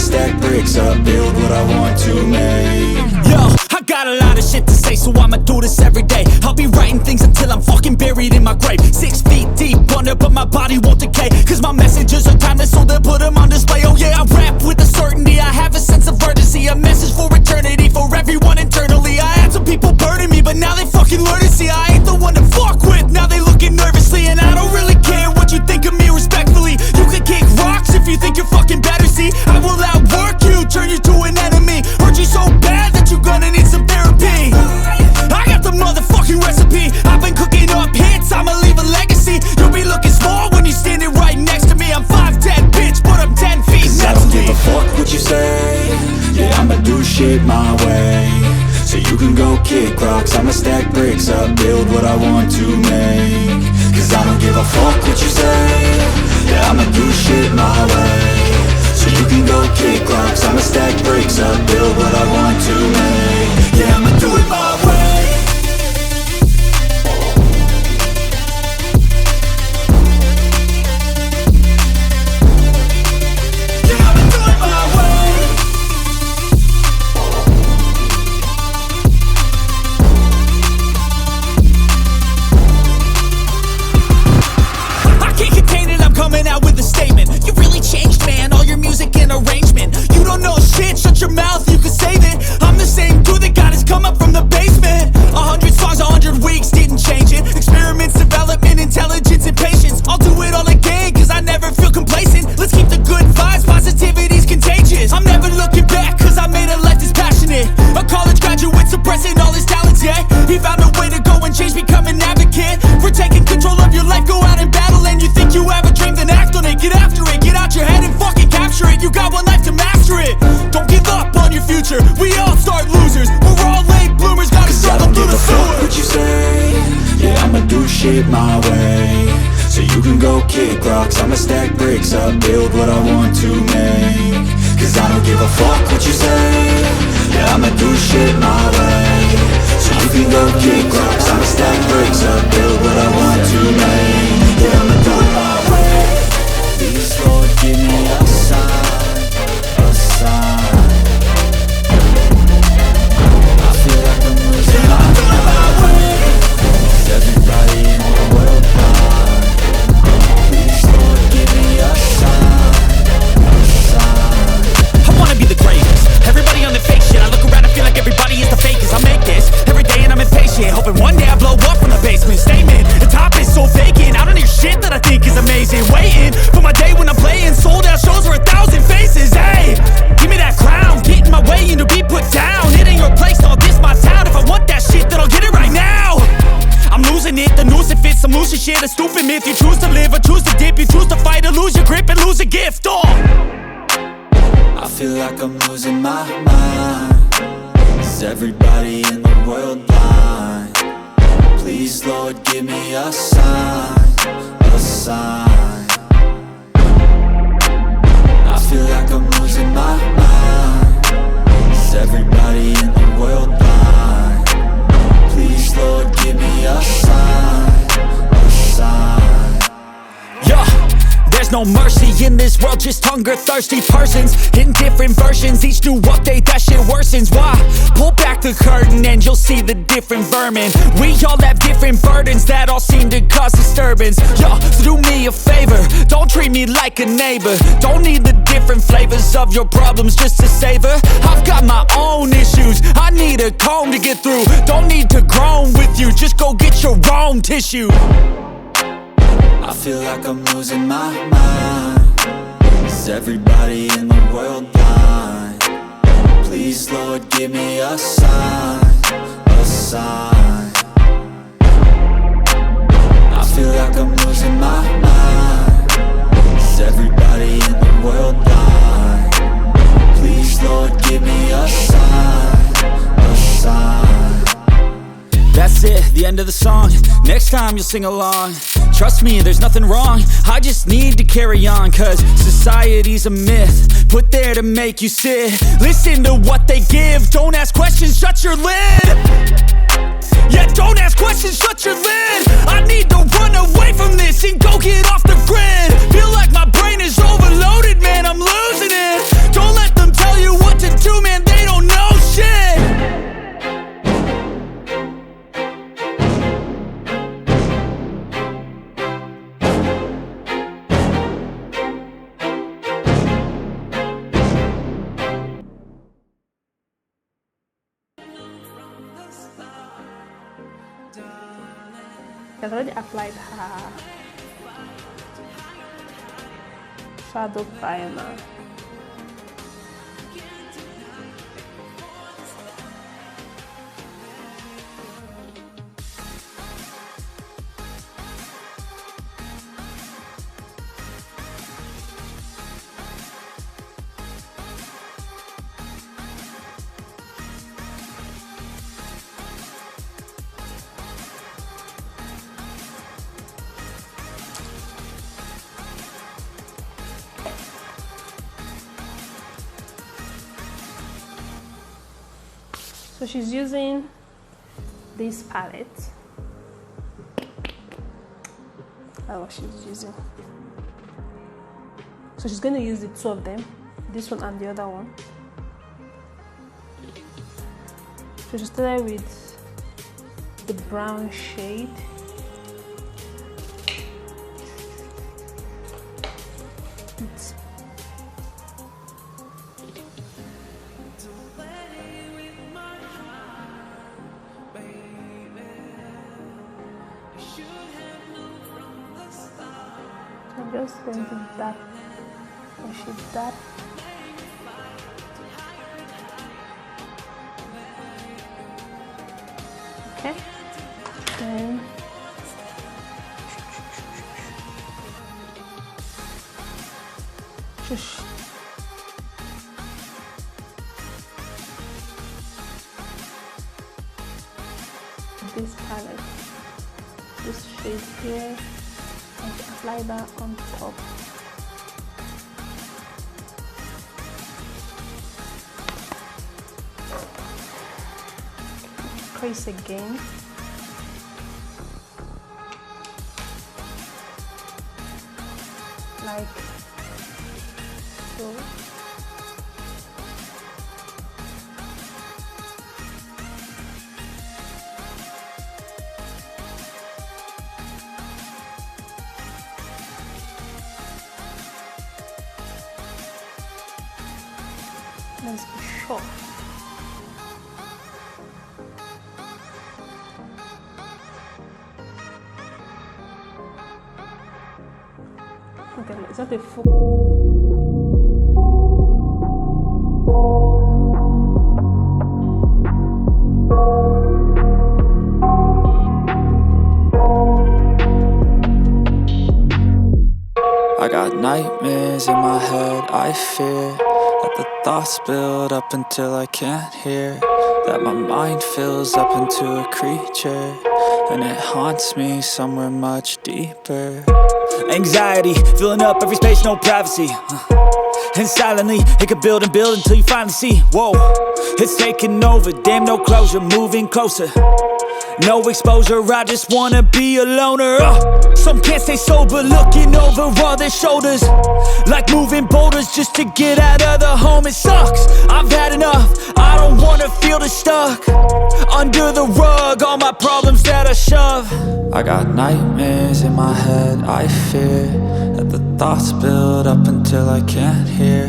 stack bricks up, build what I want to make. Yo, I got a lot of shit to say, so I'ma do this every day. I'll be writing things until I'm fucking buried in my grave. 6 feet deep under, but my body won't decay, cause my messages are timeless, so they'll put them on display. Oh yeah, I rap with a certainty, I have a sense of urgency, a message for eternity, for everyone internally. I had some people burning me, but now they fucking learn to see I ain't the one to fuck with, now they looking nervously. And I don't really care what you think of me, respectfully. You can kick rocks if you think you're fucking better, see I will outwork you, turn you to an enemy, hurt you so bad that you're gonna need some therapy. I got the motherfucking recipe, I've been cooking up hits, I'ma leave a legacy. You'll be looking small when you're standing right next to me. I'm 5'10", bitch, but I'm 10 feet next to me. I don't give a fuck what you say, yeah, I'ma do shit my way. So you can go kick rocks, I'ma stack bricks up, build what I want to make. Cause I don't give a fuck what you say, yeah, I'ma do shit my way. So you can go kick rocks, I'ma stack bricks up, build what I want to make. Yeah, I'ma do it my way. Coming out with a statement. You really changed, man, all your music and arrangement. You don't know shit, shut your mouth, you can save it. I'm the same dude that got his come up from the basement. 100 songs, 100 weeks, didn't change it. Experiments, development, intelligence, and patience. I'll do it all again, cause I never feel complacent. Let's keep the good vibes, positivity's contagious. I'm never looking back, cause I made a life that's passionate. A college graduate suppressing all his talents, yeah. He found a way to go and change, become an advocate for taking control of your life, go out and battle. And you think you have a dream, then act on it, get after it, get out your head and fucking capture it. You got one life to master it. Don't give up on your future. We all start losers. We're all late bloomers. Gotta struggle through the sewer. I don't give a fuck what you say. Yeah, I'ma do shit my way. So you can go kick rocks, I'ma stack bricks up, build what I want to make. Cause I don't give a fuck what you say. Yeah, I'ma do shit my way. So you can go kick rocks, I'ma stack bricks up, build what I want to make. Yeah, I'ma do it my way. Please, Lord, give me a sign, a sign. I feel like I'm losing my mind. Is everybody in the world blind? Please, Lord, give me a sign, a sign. I wanna be the greatest. Everybody on the fake shit. I look around and feel like everybody is the fakest. I make this every day and I'm impatient, hoping one day I blow up from the basement. Statement, the top is so vacant. I don't hear shit that I think is amazing. Waiting for my day when I'm playing sold out shows for 1,000 faces. Hey, give me that crown, get in my way and to be put down. It ain't your place, all this my town. If I want that shit, then I'll get it right now. I'm losing it, the noose it fits, I'm losing shit. A stupid myth, you choose to live or choose to dip. You choose to fight or lose your grip and lose a gift. Oh, I feel like I'm losing my mind. Is everybody in the world blind? Please, Lord, give me a sign, a sign. I feel like I'm losing my mind. Is everybody in the world blind? Please, Lord, give me a sign, a sign. yeah. There's no mercy in this world, just hunger-thirsty persons in different versions. Each new update, that shit worsens. Why? Pull back the curtain and you'll see the different vermin. We all have different burdens that all seem to cause disturbance. Yo, so do me a favor, don't treat me like a neighbor. Don't need the different flavors of your problems just to savor. I've got my own issues, I need a comb to get through. Don't need to groan with you, just go get your own tissue. I feel like I'm losing my mind. Is everybody in the world blind? Please, Lord, give me a sign, a sign. I feel like I'm losing my mind. Is everybody in the world blind? Please, Lord, give me a sign, a sign. That's it, the end of the song. Next time you'll sing along. Trust me, there's nothing wrong. I just need to carry on, cause society's a myth put there to make you sit. Listen to what they give. Don't ask questions, shut your lid. Yeah, don't ask questions, shut your lid. I need to run away from this and go get off the grid. Feel like my brain is overloaded, man, I'm losing it. Don't let the has already applied her shadow primer. So she's using this palette. That's what she's using. So she's going to use the two of them, this one and the other one. So she started with the brown shade. It's I'm just going to dab and shape that. Okay. Then just this palette, this shade here, and apply that on top. Crease again. Like so. Let's be sure. Okay, it's not a full. I got nightmares in my head, I fear that the thoughts build up until I can't hear, that my mind fills up into a creature, and it haunts me somewhere much deeper. Anxiety, filling up every space, no privacy. And silently, it could build and build until you finally see. Whoa, it's taking over, damn no closure, moving closer. No exposure, I just wanna be a loner. Some can't stay sober, looking over all their shoulders, like moving boulders just to get out of the home. It sucks, I've had enough, I don't wanna feel the stuck under the rug, all my problems that I shove. I got nightmares in my head, I fear that the thoughts build up until I can't hear,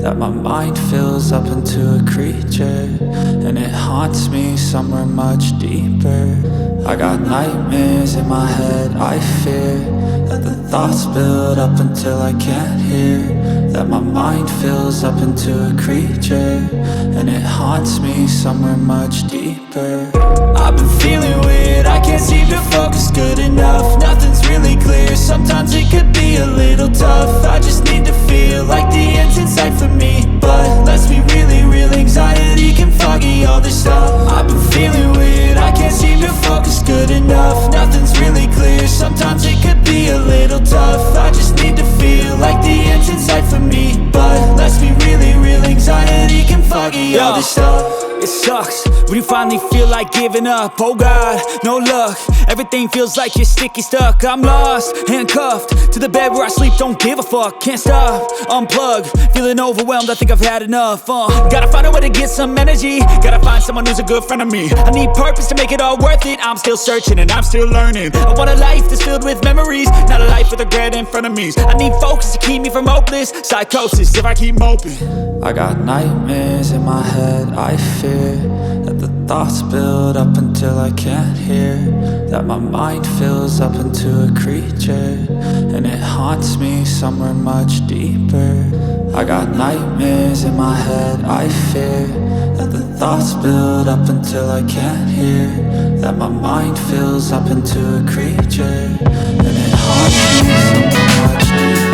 that my mind fills up into a creature, and it haunts me somewhere much deeper. I got nightmares in my head, I fear that the thoughts build up until I can't hear, that my mind fills up into a creature, and it haunts me somewhere much deeper. I've been feeling weird, I can't seem to focus good enough. Nothing's really clear, sometimes it could be a little tough. I just need to feel like the end's in sight for me, but let's be really real, anxiety can foggy all this stuff. I've been feeling weird, I can't seem to focus good enough. Nothing's really clear, sometimes it could be a little tough. I just need to feel like the end's in sight for me, but let's be really real, anxiety can foggy all this stuff. It sucks when you finally feel like giving up. Oh God, no luck, everything feels like you're sticky stuck. I'm lost, handcuffed to the bed where I sleep, don't give a fuck. Can't stop, unplug, feeling overwhelmed, I think I've had enough. Gotta find a way to get some energy, gotta find someone who's a good friend of me. I need purpose to make it all worth it, I'm still searching and I'm still learning. I want a life that's filled with memories, not a life with regret in front of me. I need focus to keep me from hopeless psychosis if I keep moping. I got nightmares in my head, I fear that the thoughts build up until I can't hear, that my mind fills up into a creature, and it haunts me somewhere much deeper. I got nightmares in my head, I fear that the thoughts build up until I can't hear, that my mind fills up into a creature, and it haunts me somewhere much deeper.